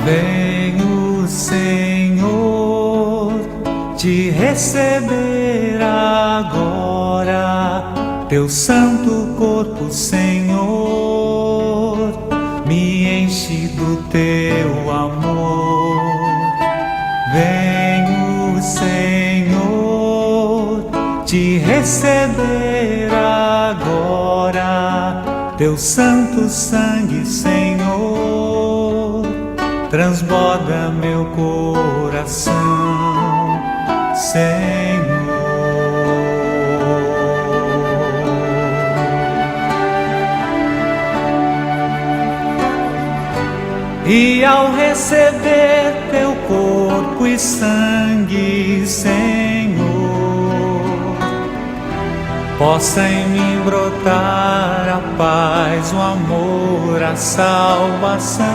Venho, Senhor, te receber agora, teu santo corpo, Senhor, me enche do teu amor. Venho, Senhor, te receber agora, teu santo sangue, Senhor, transborda meu coração, Senhor. E ao receber teu corpo e sangue, Senhor, possa em mim brotar a paz, o amor, a salvação.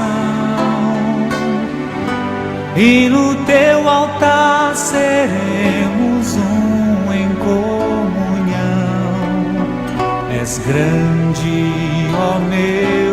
E no teu altar seremos um em comunhão. És grande, ó meu